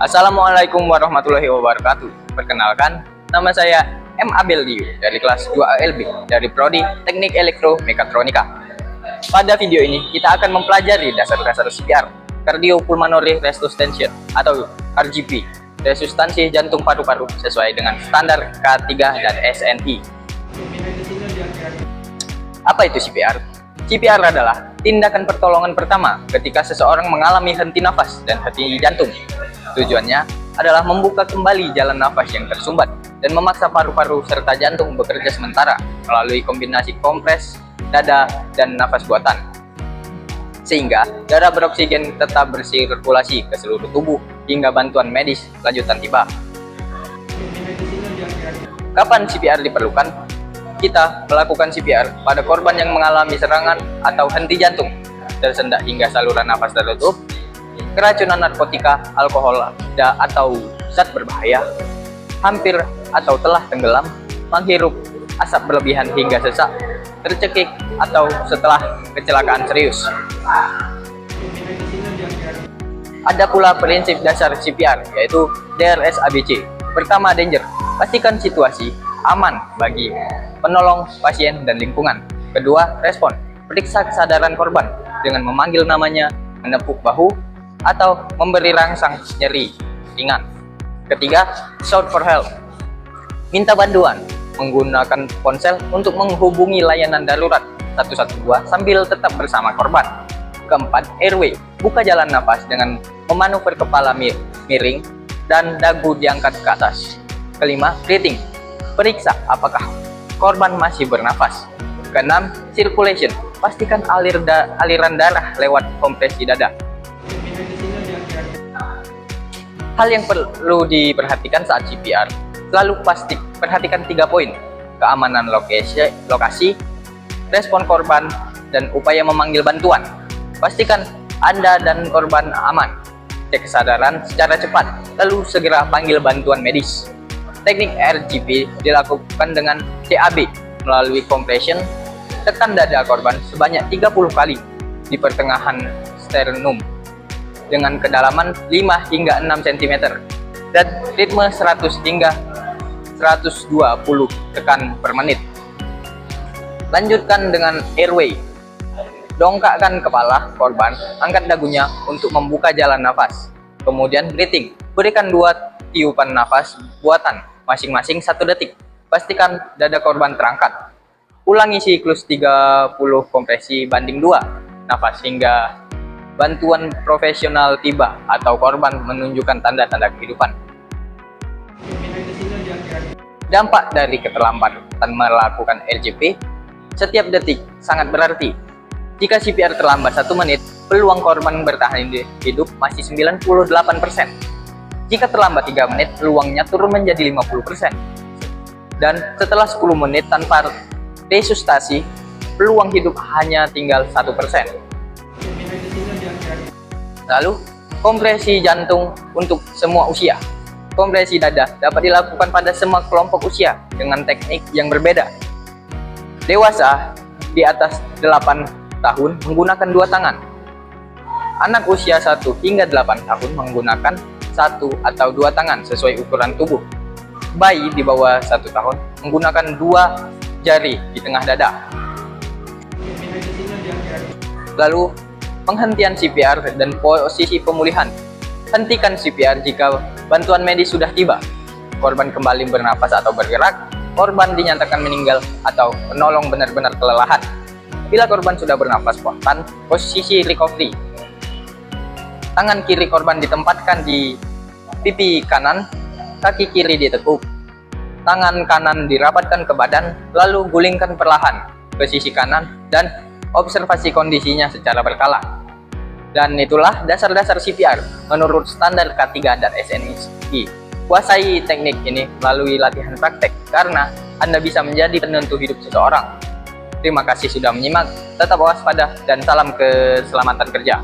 Assalamualaikum warahmatullahi wabarakatuh. Perkenalkan, nama saya M. Abeldio dari kelas 2 ALB dari Prodi Teknik Elektro Mekatronika. Pada video ini kita akan mempelajari dasar-dasar CPR, Cardiopulmonary Resuscitation atau RGP, resusitasi jantung paru-paru sesuai dengan standar K3 dan SNI. Apa itu CPR? CPR adalah tindakan pertolongan pertama ketika seseorang mengalami henti nafas dan henti jantung. Tujuannya adalah membuka kembali jalan nafas yang tersumbat dan memaksa paru-paru serta jantung bekerja sementara melalui kombinasi kompres, dada, dan nafas buatan. Sehingga darah beroksigen tetap bersirkulasi ke seluruh tubuh hingga bantuan medis lanjutan tiba. Kapan CPR diperlukan? Kita melakukan CPR pada korban yang mengalami serangan atau henti jantung, tersendak hingga saluran nafas tertutup, keracunan narkotika, alkohol, atau zat berbahaya, hampir atau telah tenggelam, menghirup asap berlebihan hingga sesak, tercekik, atau setelah kecelakaan serius. Ada pula prinsip dasar CPR, yaitu DRS ABC. Pertama, danger. Pastikan situasi aman bagi penolong, pasien, dan lingkungan. Kedua, respon. Periksa kesadaran korban dengan memanggil namanya, menepuk bahu, atau memberi rangsang nyeri ringan. Ketiga, shout for help. Minta bantuan menggunakan ponsel untuk menghubungi layanan darurat 112 sambil tetap bersama korban. Keempat, airway. Buka jalan nafas dengan memanuver kepala miring dan dagu diangkat ke atas. Kelima, breathing. Periksa apakah korban masih bernafas. Keenam, circulation. Pastikan aliran darah lewat kompresi dada. Hal yang perlu diperhatikan saat CPR, selalu perhatikan 3 poin: keamanan lokasi, respon korban, dan upaya memanggil bantuan. Pastikan Anda dan korban aman, cek kesadaran secara cepat, lalu segera panggil bantuan medis. Teknik RGP dilakukan dengan CAB melalui compression. Tekan dada korban sebanyak 30 kali di pertengahan sternum dengan kedalaman 5 hingga 6 cm dan ritme 100 hingga 120 tekan per menit. Lanjutkan dengan airway. Dongkakkan kepala korban, angkat dagunya untuk membuka jalan nafas. Kemudian breathing. Berikan 2 tiupan nafas buatan masing-masing 1 detik. Pastikan dada korban terangkat. Ulangi siklus 30 kompresi banding 2 nafas hingga bantuan profesional tiba atau korban menunjukkan tanda-tanda kehidupan. Dampak dari keterlambatan melakukan RGP, setiap detik sangat berarti. Jika CPR terlambat 1 menit, peluang korban bertahan hidup masih 98%. Jika terlambat 3 menit, peluangnya turun menjadi 50%. Dan setelah 10 menit tanpa resusitasi, peluang hidup hanya tinggal 1%. Lalu, kompresi jantung untuk semua usia. Kompresi dada dapat dilakukan pada semua kelompok usia dengan teknik yang berbeda. Dewasa di atas 8 tahun menggunakan 2 tangan. Anak usia 1 hingga 8 tahun menggunakan 1 atau 2 tangan sesuai ukuran tubuh. Bayi di bawah 1 tahun menggunakan 2 jari di tengah dada. Lalu, penghentian CPR dan posisi pemulihan. Hentikan CPR jika bantuan medis sudah tiba. Korban kembali bernafas atau bergerak. Korban dinyatakan meninggal atau penolong benar-benar kelelahan. Bila korban sudah bernafas spontan, posisi recovery. Tangan kiri korban ditempatkan di pipi kanan, kaki kiri ditekuk. Tangan kanan dirapatkan ke badan, lalu gulingkan perlahan ke sisi kanan dan observasi kondisinya secara berkala. Dan itulah dasar-dasar CPR menurut standar K3 dan SNI. Kuasai teknik ini melalui latihan praktek karena Anda bisa menjadi penentu hidup seseorang. Terima kasih sudah menyimak, tetap waspada dan salam keselamatan kerja.